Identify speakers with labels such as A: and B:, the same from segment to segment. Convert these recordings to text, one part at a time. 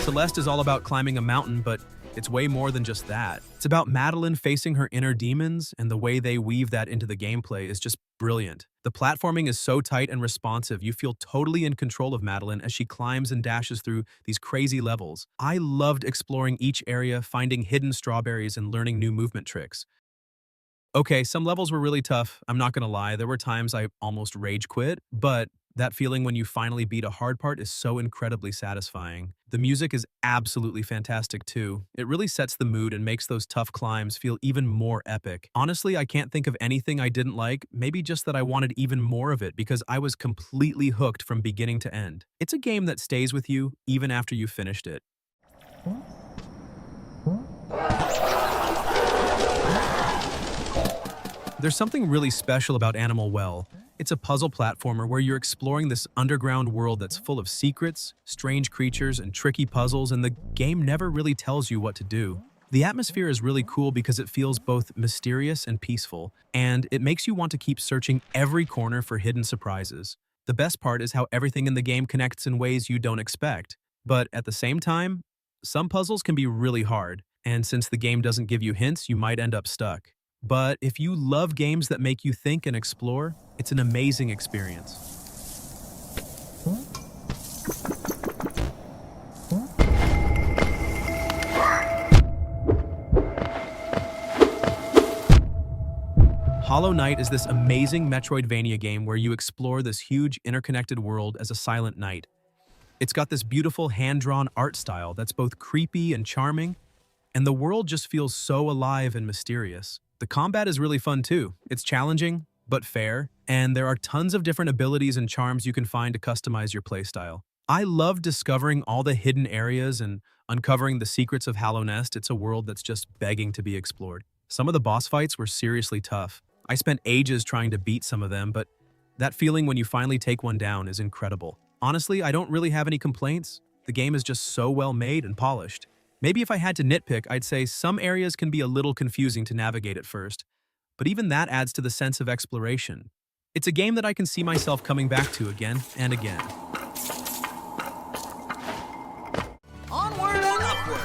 A: Celeste is all about climbing a mountain, but it's way more than just that. It's about Madeline facing her inner demons, and the way they weave that into the gameplay is just brilliant. The platforming is so tight and responsive, you feel totally in control of Madeline as she climbs and dashes through these crazy levels. I loved exploring each area, finding hidden strawberries, and learning new movement tricks. Okay, some levels were really tough, I'm not gonna lie. There were times I almost rage quit, but that feeling when you finally beat a hard part is so incredibly satisfying. The music is absolutely fantastic too. It really sets the mood and makes those tough climbs feel even more epic. Honestly, I can't think of anything I didn't like, maybe just that I wanted even more of it because I was completely hooked from beginning to end. It's a game that stays with you even after you've finished it. There's something really special about Animal Well. It's a puzzle platformer where you're exploring this underground world that's full of secrets, strange creatures, and tricky puzzles, and the game never really tells you what to do. The atmosphere is really cool because it feels both mysterious and peaceful, and it makes you want to keep searching every corner for hidden surprises. The best part is how everything in the game connects in ways you don't expect. But at the same time, some puzzles can be really hard, and since the game doesn't give you hints, you might end up stuck. But if you love games that make you think and explore, it's an amazing experience. Hollow Knight is this amazing Metroidvania game where you explore this huge interconnected world as a silent knight. It's got this beautiful hand-drawn art style that's both creepy and charming, and the world just feels so alive and mysterious. The combat is really fun too. It's challenging, but fair, and there are tons of different abilities and charms you can find to customize your playstyle. I love discovering all the hidden areas and uncovering the secrets of Hollow Nest. It's a world that's just begging to be explored. Some of the boss fights were seriously tough. I spent ages trying to beat some of them, but that feeling when you finally take one down is incredible. Honestly, I don't really have any complaints. The game is just so well made and polished. Maybe if I had to nitpick, I'd say some areas can be a little confusing to navigate at first, but even that adds to the sense of exploration. It's a game that I can see myself coming back to again and again.
B: Onward and upward.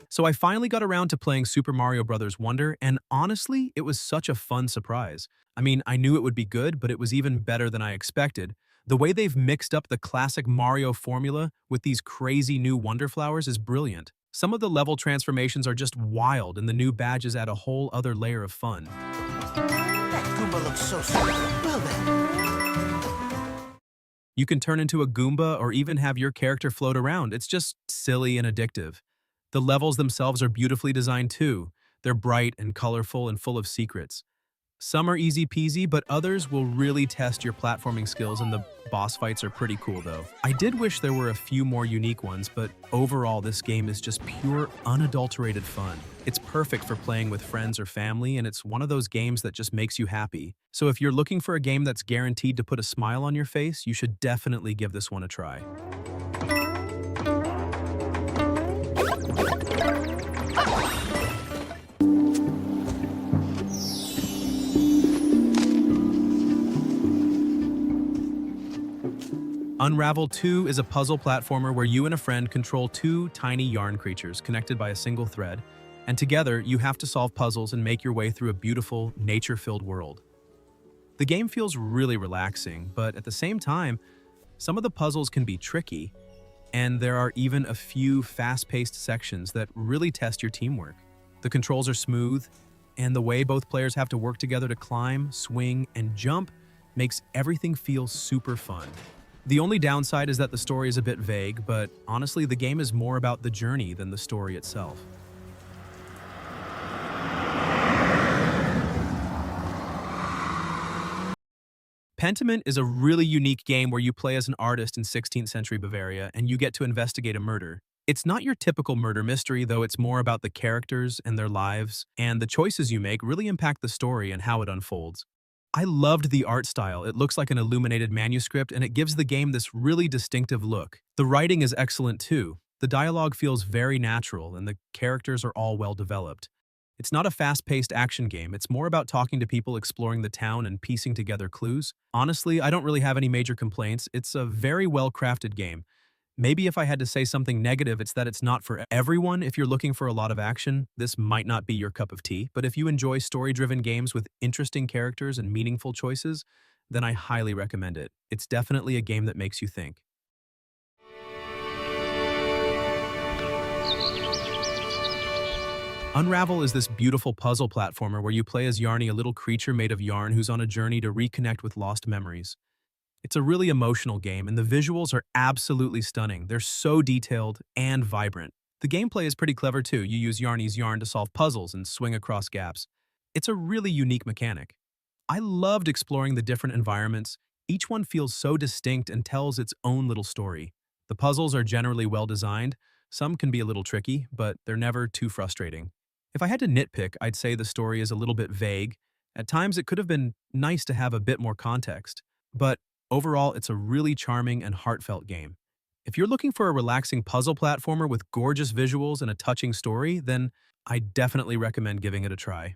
A: So I finally got around to playing Super Mario Bros. Wonder, and honestly, it was such a fun surprise. I mean, I knew it would be good, but it was even better than I expected. The way they've mixed up the classic Mario formula with these crazy new Wonder Flowers is brilliant. Some of the level transformations are just wild, and the new badges add a whole other layer of fun.
B: That Goomba looks so sweet. Well then.
A: You can turn into a Goomba or even have your character float around. It's just silly and addictive. The levels themselves are beautifully designed too. They're bright and colorful and full of secrets. Some are easy peasy, but others will really test your platforming skills, and the boss fights are pretty cool though. I did wish there were a few more unique ones, but overall this game is just pure, unadulterated fun. It's perfect for playing with friends or family, and it's one of those games that just makes you happy. So if you're looking for a game that's guaranteed to put a smile on your face, you should definitely give this one a try. Unravel 2 is a puzzle platformer where you and a friend control two tiny yarn creatures connected by a single thread, and together you have to solve puzzles and make your way through a beautiful, nature-filled world. The game feels really relaxing, but at the same time, some of the puzzles can be tricky, and there are even a few fast-paced sections that really test your teamwork. The controls are smooth, and the way both players have to work together to climb, swing, and jump makes everything feel super fun. The only downside is that the story is a bit vague, but honestly, the game is more about the journey than the story itself. Pentiment is a really unique game where you play as an artist in 16th century Bavaria and you get to investigate a murder. It's not your typical murder mystery, though. It's more about the characters and their lives, and the choices you make really impact the story and how it unfolds. I loved the art style. It looks like an illuminated manuscript, and it gives the game this really distinctive look. The writing is excellent too. The dialogue feels very natural, and the characters are all well developed. It's not a fast-paced action game, it's more about talking to people, exploring the town, and piecing together clues. Honestly, I don't really have any major complaints. It's a very well-crafted game. Maybe if I had to say something negative, it's that it's not for everyone. If you're looking for a lot of action, this might not be your cup of tea. But if you enjoy story-driven games with interesting characters and meaningful choices, then I highly recommend it. It's definitely a game that makes you think. Unravel is this beautiful puzzle platformer where you play as Yarny, a little creature made of yarn who's on a journey to reconnect with lost memories. It's a really emotional game, and the visuals are absolutely stunning. They're so detailed and vibrant. The gameplay is pretty clever too. You use Yarny's yarn to solve puzzles and swing across gaps. It's a really unique mechanic. I loved exploring the different environments. Each one feels so distinct and tells its own little story. The puzzles are generally well designed. Some can be a little tricky, but they're never too frustrating. If I had to nitpick, I'd say the story is a little bit vague. At times, it could have been nice to have a bit more context. But overall, it's a really charming and heartfelt game. If you're looking for a relaxing puzzle platformer with gorgeous visuals and a touching story, then I definitely recommend giving it a try.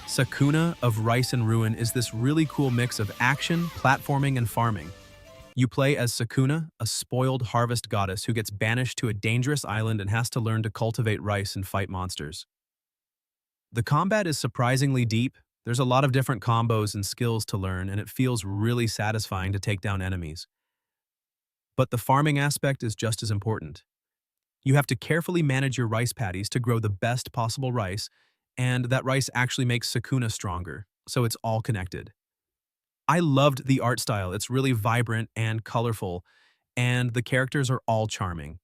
A: Sakuna of Rice and Ruin is this really cool mix of action, platforming, and farming. You play as Sakuna, a spoiled harvest goddess who gets banished to a dangerous island and has to learn to cultivate rice and fight monsters. The combat is surprisingly deep. There's a lot of different combos and skills to learn, and it feels really satisfying to take down enemies. But the farming aspect is just as important. You have to carefully manage your rice paddies to grow the best possible rice, and that rice actually makes Sakuna stronger, so it's all connected. I loved the art style. It's really vibrant and colorful, and the characters are all charming.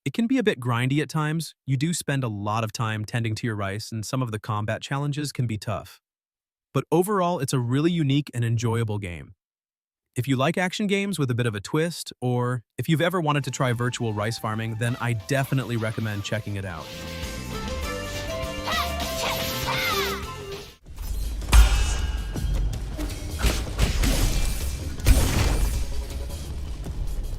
A: It can be a bit grindy at times. You do spend a lot of time tending to your rice, and some of the combat challenges can be tough. But overall, it's a really unique and enjoyable game. If you like action games with a bit of a twist, or if you've ever wanted to try virtual rice farming, then I definitely recommend checking it out.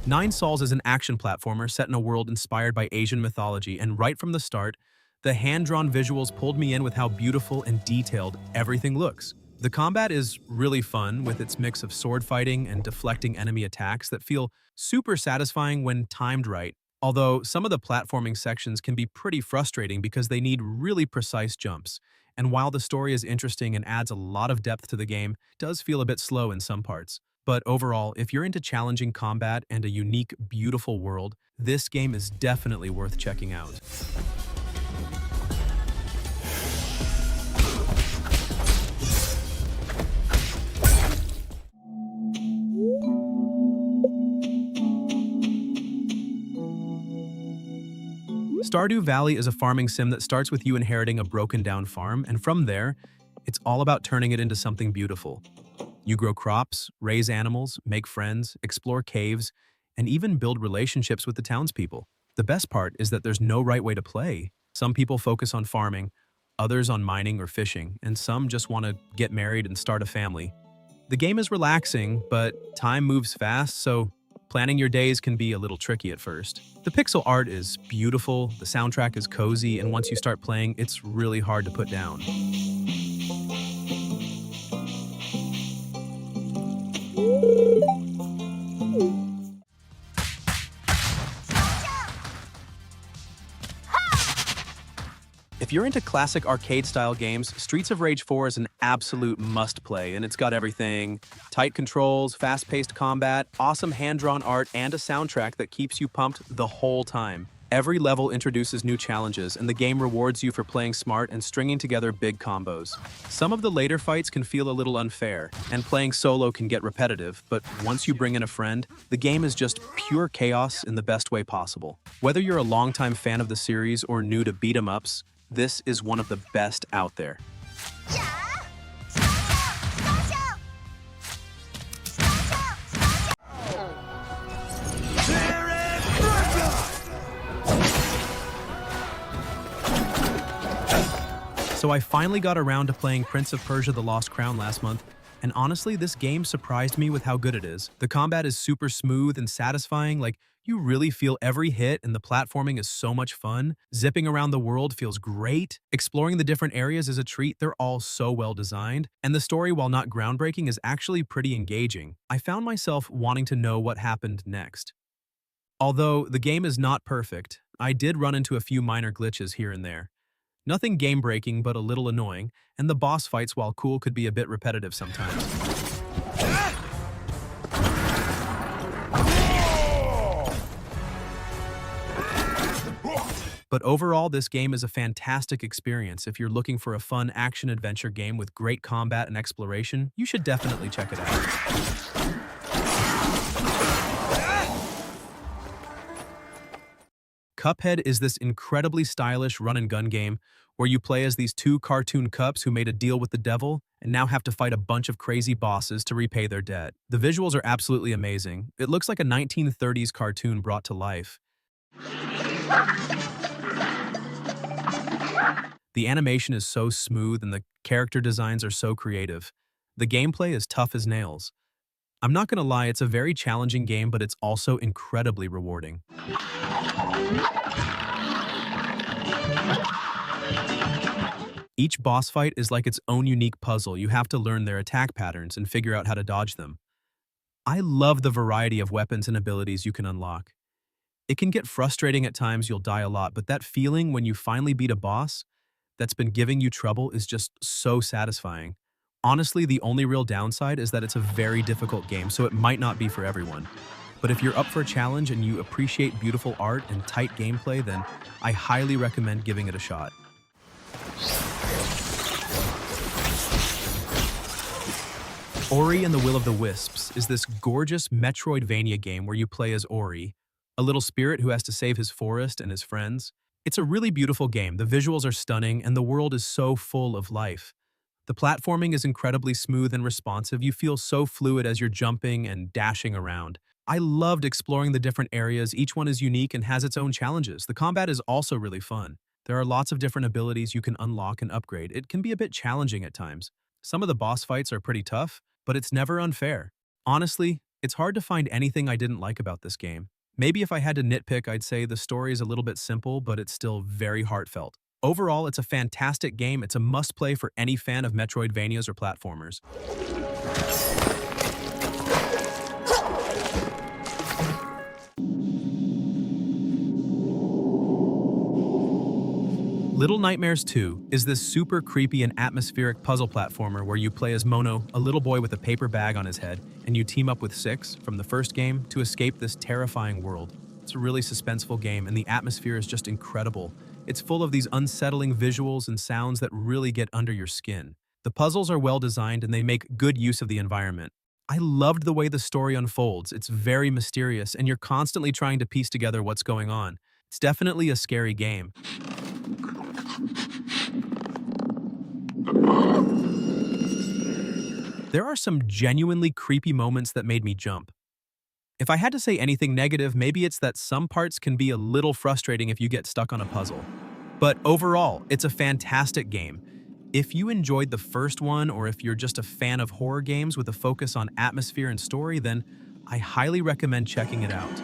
A: Nine Sols is an action platformer set in a world inspired by Asian mythology, and right from the start, the hand-drawn visuals pulled me in with how beautiful and detailed everything looks. The combat is really fun with its mix of sword fighting and deflecting enemy attacks that feel super satisfying when timed right, although some of the platforming sections can be pretty frustrating because they need really precise jumps. And while the story is interesting and adds a lot of depth to the game, it does feel a bit slow in some parts. But overall, if you're into challenging combat and a unique, beautiful world, this game is definitely worth checking out. Stardew Valley is a farming sim that starts with you inheriting a broken-down farm, and from there, it's all about turning it into something beautiful. You grow crops, raise animals, make friends, explore caves, and even build relationships with the townspeople. The best part is that there's no right way to play. Some people focus on farming, others on mining or fishing, and some just want to get married and start a family. The game is relaxing, but time moves fast, so planning your days can be a little tricky at first. The pixel art is beautiful, the soundtrack is cozy, and once you start playing, it's really hard to put down. If you're into classic arcade-style games, Streets of Rage 4 is an absolute must-play, and it's got everything. Tight controls, fast-paced combat, awesome hand-drawn art, and a soundtrack that keeps you pumped the whole time. Every level introduces new challenges, and the game rewards you for playing smart and stringing together big combos. Some of the later fights can feel a little unfair, and playing solo can get repetitive, but once you bring in a friend, the game is just pure chaos in the best way possible. Whether you're a longtime fan of the series or new to beat-em-ups, this is one of the best out there. So I finally got around to playing Prince of Persia: The Lost Crown last month, And honestly, this game surprised me with how good it is. The combat is super smooth and satisfying, like you really feel every hit, and the platforming is so much fun. Zipping around the world feels great. Exploring the different areas is a treat. They're all so well designed. And the story, while not groundbreaking, is actually pretty engaging. I found myself wanting to know what happened next. Although the game is not perfect, I did run into a few minor glitches here and there. Nothing game-breaking, but a little annoying, and the boss fights, while cool, could be a bit repetitive sometimes. But overall, this game is a fantastic experience. If you're looking for a fun action-adventure game with great combat and exploration, you should definitely check it out. Cuphead is this incredibly stylish run-and-gun game where you play as these two cartoon cups who made a deal with the devil and now have to fight a bunch of crazy bosses to repay their debt. The visuals are absolutely amazing. It looks like a 1930s cartoon brought to life. The animation is so smooth and the character designs are so creative. The gameplay is tough as nails. I'm not gonna lie, it's a very challenging game, but it's also incredibly rewarding. Each boss fight is like its own unique puzzle. You have to learn their attack patterns and figure out how to dodge them. I love the variety of weapons and abilities you can unlock. It can get frustrating at times, you'll die a lot, but that feeling when you finally beat a boss that's been giving you trouble is just so satisfying. Honestly, the only real downside is that it's a very difficult game, so it might not be for everyone. But if you're up for a challenge and you appreciate beautiful art and tight gameplay, then I highly recommend giving it a shot. Ori and the Will of the Wisps is this gorgeous Metroidvania game where you play as Ori, a little spirit who has to save his forest and his friends. It's a really beautiful game. The visuals are stunning and the world is so full of life. The platforming is incredibly smooth and responsive. You feel so fluid as you're jumping and dashing around. I loved exploring the different areas. Each one is unique and has its own challenges. The combat is also really fun. There are lots of different abilities you can unlock and upgrade. It can be a bit challenging at times. Some of the boss fights are pretty tough, but it's never unfair. Honestly, it's hard to find anything I didn't like about this game. Maybe if I had to nitpick, I'd say the story is a little bit simple, but it's still very heartfelt. Overall, it's a fantastic game. It's a must-play for any fan of Metroidvanias or platformers. Little Nightmares 2 is this super creepy and atmospheric puzzle platformer where you play as Mono, a little boy with a paper bag on his head, and you team up with Six from the first game to escape this terrifying world. It's a really suspenseful game, and the atmosphere is just incredible. It's full of these unsettling visuals and sounds that really get under your skin. The puzzles are well designed and they make good use of the environment. I loved the way the story unfolds. It's very mysterious, and you're constantly trying to piece together what's going on. It's definitely a scary game. There are some genuinely creepy moments that made me jump. If I had to say anything negative, maybe it's that some parts can be a little frustrating if you get stuck on a puzzle. But overall, it's a fantastic game. If you enjoyed the first one, or if you're just a fan of horror games with a focus on atmosphere and story, then I highly recommend checking it out.